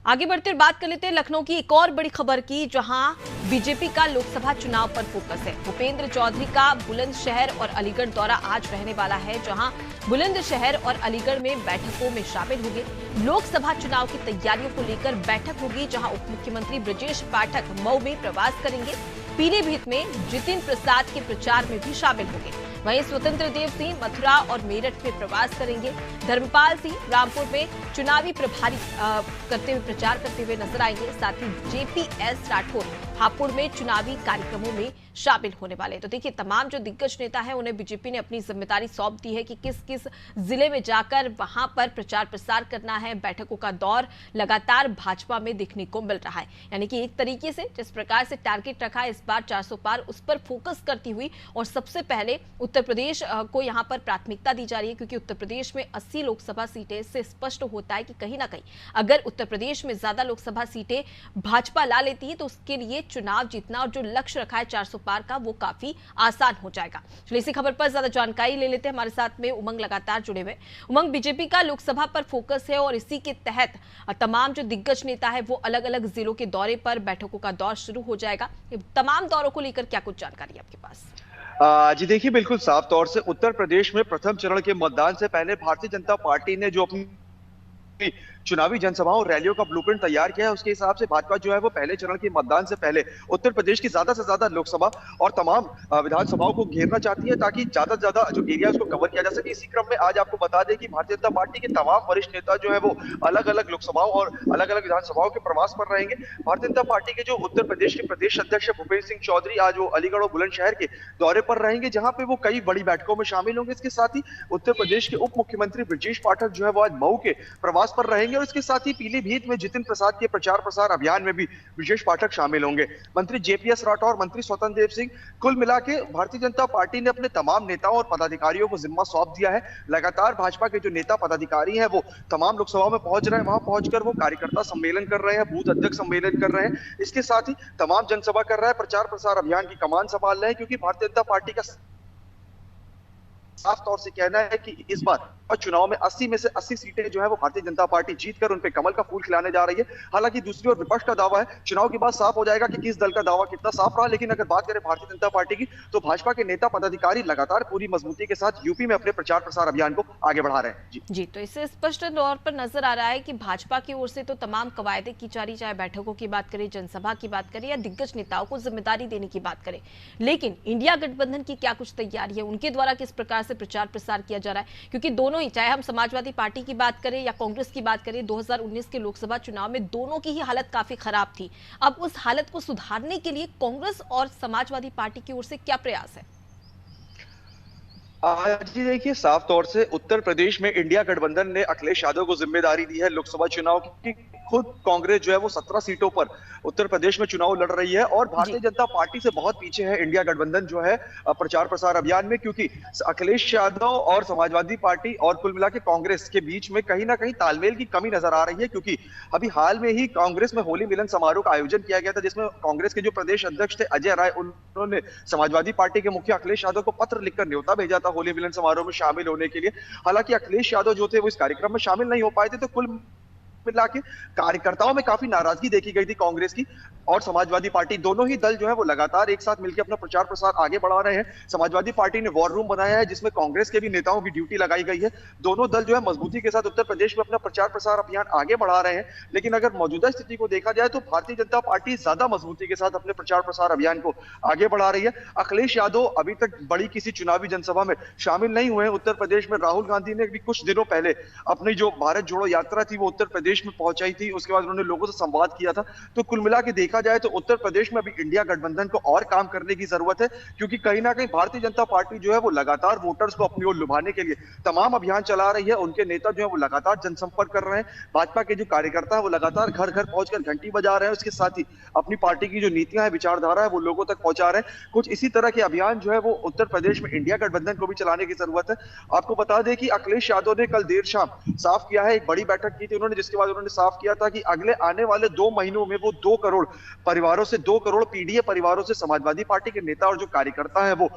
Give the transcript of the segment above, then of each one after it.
आगे बढ़ते हुए बात कर लेते हैं लखनऊ की एक और बड़ी खबर की, जहां बीजेपी का लोकसभा चुनाव पर फोकस है। भूपेंद्र चौधरी का बुलंदशहर और अलीगढ़ दौरा आज रहने वाला है, जहां बुलंदशहर और अलीगढ़ में बैठकों में शामिल होंगे। लोकसभा चुनाव की तैयारियों को लेकर बैठक होगी, जहां उप मुख्यमंत्री ब्रजेश पाठक मऊ में प्रवास करेंगे। पीलीभीत में जितिन प्रसाद के प्रचार में भी शामिल होंगे। वहीं स्वतंत्र देव सिंह मथुरा और मेरठ में प्रवास करेंगे। धर्मपाल सिंह रामपुर में चुनावी प्रभारी करते हुए प्रचार करते हुए नजर आएंगे। साथ ही जेपीएस राठौर हापुड़ में चुनावी कार्यक्रमों में शामिल होने वाले। तो देखिए, तमाम जो दिग्गज नेता हैं उन्हें बीजेपी ने अपनी जिम्मेदारी सौंप दी है कि किस किस जिले में जाकर वहां पर प्रचार प्रसार करना है। बैठकों का दौर लगातार भाजपा में देखने को मिल रहा है, यानी कि एक तरीके से जिस प्रकार से टारगेट रखा है इस बार 400 पार, उस पर फोकस करती हुई और सबसे पहले उत्तर प्रदेश को यहां पर प्राथमिकता दी जा रही है, क्योंकि उत्तर प्रदेश में 80 लोकसभा सीटें से स्पष्ट होता है कि कहीं ना कहीं अगर उत्तर प्रदेश में ज्यादा लोकसभा सीटें भाजपा ला लेती है तो उसके लिए चुनाव जीतना और जो लक्ष्य रखा है 400 पार का, वो काफी आसान हो जाएगा। चलिए इसी खबर पर ज्यादा जानकारी ले लेते हैं। हमारे साथ में उमंग लगातार जुड़े हुए। उमंग, बीजेपी का लोकसभा पर फोकस है और इसी के तहत तमाम जो दिग्गज नेता है वो अलग अलग जिलों के दौरे पर, बैठकों का दौर शुरू हो जाएगा। तमाम दौरों को लेकर क्या कुछ जानकारी है आपके पास? जी देखिए, बिल्कुल साफ तौर से उत्तर प्रदेश में प्रथम चरण के मतदान से पहले भारतीय जनता पार्टी ने जो अपनी चुनावी जनसभाओं और रैलियों का ब्लूप्रिंट तैयार किया है, उसके हिसाब से भाजपा जो है वो पहले चरण के मतदान से पहले उत्तर प्रदेश की ज्यादा से ज्यादा लोकसभा और तमाम विधानसभाओं को घेरना चाहती है, ताकि ज्यादा से ज्यादा जो एरिया उसको कवर किया जा सके। इसी क्रम में आज आपको बता दें कि भारतीय जनता पार्टी के तमाम वरिष्ठ नेता जो है वो अलग अलग लोकसभाओं और अलग अलग विधानसभाओं के प्रवास पर रहेंगे। भारतीय जनता पार्टी के जो उत्तर प्रदेश के प्रदेश अध्यक्ष भूपेंद्र सिंह चौधरी आज वो अलीगढ़ और बुलंदशहर के दौरे पर रहेंगे, जहां पे वो कई बड़ी बैठकों में शामिल होंगे। इसके साथ ही उत्तर प्रदेश के उप मुख्यमंत्री ब्रजेश पाठक जो है वो आज मऊ के प्रवास पर रहेंगे और इसके साथ ही पीलीभीत में जितिन प्रसाद के प्रचार प्रसार अभियान में भी ब्रजेश पाठक शामिल होंगे। मंत्री जेपीएस राठौर, मंत्री स्वतंत्र देव सिंह, कुल मिला के भारतीय जनता पार्टी ने अपने तमाम नेताओं और पदाधिकारियों को जिम्मा सौंप दिया है। लगातार भाजपा के जो नेता पदाधिकारी हैं वो तमाम लोकसभाओं में पहुंच रहे हैं, वहां पहुंचकर वो कार्यकर्ता सम्मेलन कर रहे हैं, बूथ अध्यक्ष सम्मेलन कर रहे हैं। इसके साथ ही तमाम जनसभा कर रहे हैं, प्रचार प्रसार अभियान की कमान संभाल रहे हैं, क्योंकि भारतीय जनता पार्टी का साफ तौर से कहना है कि इस बार चुनाव में 80 में से 80 सीटें जो है वो भारतीय जनता पार्टी जीतकर उन पे कमल का फूल खिलाने जा रही है। हालांकि दूसरी ओर विपक्ष का दावा है, चुनाव के बाद साफ हो जाएगा कि किस दल का दावा कितना साफ रहा। लेकिन अगर बात करें भारतीय जनता पार्टी की, तो भाजपा के नेता पदाधिकारी लगातार पूरी मजबूती के साथ यूपी में अपने प्रचार प्रसार अभियान को आगे बढ़ा रहे हैं। जी, तो इससे स्पष्ट तौर पर नजर आ रहा है कि भाजपा की ओर से तो तमाम कवायदें की जा रही, चाहे बैठकों की बात करें, जनसभा की बात करें या दिग्गज नेताओं को जिम्मेदारी देने की बात करें। लेकिन इंडिया गठबंधन की क्या कुछ तैयारी है, उनके द्वारा किस प्रकार से प्रचार प्रसार किया जा रहा है? क्योंकि दोनों ही, चाहे हम समाजवादी पार्टी की बात करें या कांग्रेस की बात करें, 2019 के लोकसभा चुनाव में दोनों की ही हालत काफी खराब थी। अब उस हालत को सुधारने के लिए कांग्रेस और समाजवादी पार्टी की ओर से क्या प्रयास है? जी देखिए, साफ तौर से उत्तर प्रदेश में इंडिया गठबंधन ने अखिलेश यादव को जिम्मेदारी दी है लोकसभा चुनाव की। खुद कांग्रेस जो है वो 17 सीटों पर उत्तर प्रदेश में चुनाव लड़ रही है और भारतीय जनता पार्टी से बहुत पीछे है इंडिया गठबंधन जो है प्रचार प्रसार अभियान में, क्योंकि अखिलेश यादव और समाजवादी पार्टी और कुल मिला के कांग्रेस के बीच में कहीं ना कहीं तालमेल की कमी नजर आ रही है। क्योंकि अभी हाल में ही कांग्रेस में होली मिलन समारोह का आयोजन किया गया था, जिसमें कांग्रेस के जो प्रदेश अध्यक्ष थे अजय राय, उन्होंने समाजवादी पार्टी के मुखिया अखिलेश यादव को पत्र लिखकर न्योता भेजा था होली मिलन समारोह में शामिल होने के लिए। हालांकि अखिलेश यादव जो थे वो इस कार्यक्रम में शामिल नहीं हो पाए थे, तो कुल मिला के कार्यकर्ताओं में काफी नाराजगी देखी गई थी कांग्रेस की और समाजवादी पार्टी। दोनों ही दल जो है वो लगातार एक साथ मिलकर अपना प्रचार प्रसार आगे बढ़ा रहे हैं। समाजवादी पार्टी ने वॉर रूम बनाया है, जिसमें कांग्रेस के भी नेताओं की ड्यूटी लगाई गई है। दोनों दल जो है मजबूती के साथ उत्तर प्रदेश में अपना प्रचार प्रसार अभियान आगे बढ़ा रहे हैं। लेकिन अगर मौजूदा स्थिति को देखा जाए तो भारतीय जनता पार्टी ज्यादा मजबूती के साथ अपने प्रचार प्रसार अभियान को आगे बढ़ा रही है। अखिलेश यादव अभी तक बड़ी किसी चुनावी जनसभा में शामिल नहीं हुए। उत्तर प्रदेश में राहुल गांधी ने भी कुछ दिनों पहले अपनी जो भारत जोड़ो यात्रा थी वो उत्तर प्रदेश में पहुंचाई थी, उसके बाद उन्होंने लोगों से संवाद किया था। तो कुल मिला के देखा जाए तो उत्तर प्रदेश में अभी इंडिया गठबंधन को और काम करने की जरूरत है, क्योंकि कहीं ना कहीं भारतीय जनता पार्टी जो है वो लगातार वोटर्स को अपनी ओर लुभाने के लिए तमाम अभियान चला रही है। उनके नेता जो है वो लगातार जनसंपर्क कर रहे हैं। भाजपा के जो कार्यकर्ता है वो लगातार घर घर पहुंचकर घंटी बजा रहे हैं। उसके साथ ही अपनी पार्टी की जो नीतियां है, विचारधारा है, वो लोगों तक पहुंचा रहे हैं। कुछ इसी तरह के अभियान जो है वो उत्तर प्रदेश में इंडिया गठबंधन को भी चलाने की जरूरत है। आपको बता दें कि अखिलेश यादव ने कल देर शाम साफ किया है, एक बड़ी बैठक की थी उन्होंने, जिसके बाद बाद उन्होंने साफ किया था कि अगले आने वाले 2 महीनों में वो 2 करोड़ परिवारों से 2 करोड़ पीडीए परिवारों से समाजवादी पार्टी के नेता और जो कार्यकर्ता है वो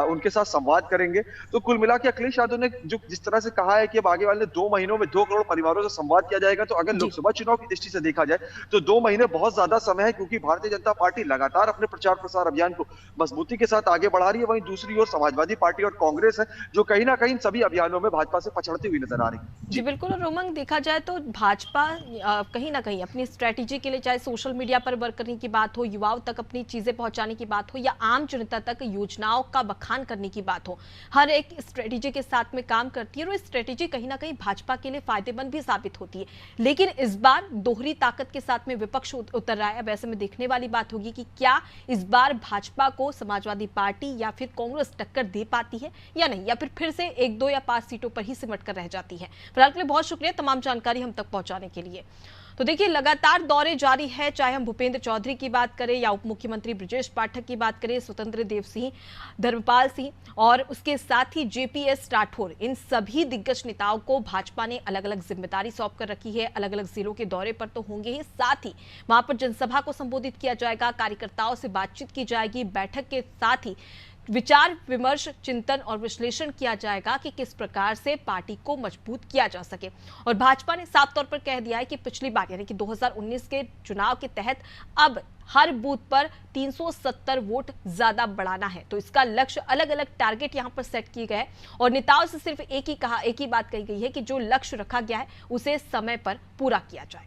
उनके साथ संवाद करेंगे। तो कुल मिला के अखिलेश यादव ने जो जिस तरह से कहा है कि अब आगे वाले 2 महीनों में 2 करोड़ परिवारों से संवाद किया जाएगा, तो अगर लोकसभा चुनाव की दृष्टि से देखा जाए तो 2 महीने बहुत ज्यादा समय है, क्योंकि भारतीय जनता पार्टी लगातार अपने प्रचार प्रसार अभियान को मजबूती के साथ आगे बढ़ा रही है। वहीं दूसरी ओर समाजवादी पार्टी और कांग्रेस है जो कहीं ना कहीं सभी अभियानों में भाजपा से पछड़ती हुई नजर आ रही है। जी बिल्कुल। और उमंग, देखा जाए तो भाजपा कहीं ना कहीं अपनी स्ट्रेटेजी के लिए, चाहे सोशल मीडिया पर वर्क करने की बात हो, युवाओं तक अपनी चीजें पहुंचाने की बात हो, या आम जनता तक योजनाओं का बखान करने की बात हो, हर एक स्ट्रेटेजी के साथ में काम करती है और स्ट्रेटेजी कहीं ना कहीं भाजपा के लिए फायदेमंद भी साबित होती है। लेकिन इस बार दोहरी ताकत के साथ में विपक्ष उतर रहा है। अब ऐसे में देखने वाली बात होगी कि क्या इस बार भाजपा को समाजवादी पार्टी या फिर कांग्रेस टक्कर दे पाती है या नहीं, या फिर से 1, 2 या 5 सीटों पर ही सिमट कर रह जाती है। फिलहाल के लिए बहुत शुक्रिया तमाम जानकारी हम तक पहुंचाने के लिए। तो देखिए, लगातार दौरे जारी है, चाहे हम भूपेंद्र चौधरी की बात करें या उप मुख्यमंत्री ब्रजेश पाठक की बात करें, स्वतंत्र देव सिंह, धर्मपाल सिंह और उसके साथ ही जेपीएस राठौर, इन सभी दिग्गज नेताओं को भाजपा ने अलग अलग जिम्मेदारी सौंप कर रखी है। अलग अलग जिलों के दौरे पर तो होंगे ही, साथ ही वहां पर जनसभा को संबोधित किया जाएगा, कार्यकर्ताओं से बातचीत की जाएगी। बैठक के साथ ही विचार विमर्श, चिंतन और विश्लेषण किया जाएगा कि किस प्रकार से पार्टी को मजबूत किया जा सके। और भाजपा ने साफ तौर पर कह दिया है कि पिछली बार यानी कि 2019 के चुनाव के तहत अब हर बूथ पर 370 वोट ज्यादा बढ़ाना है। तो इसका लक्ष्य, अलग अलग टारगेट यहां पर सेट किए गए और नेताओं से सिर्फ एक ही बात कही गई है कि जो लक्ष्य रखा गया है उसे समय पर पूरा किया जाए।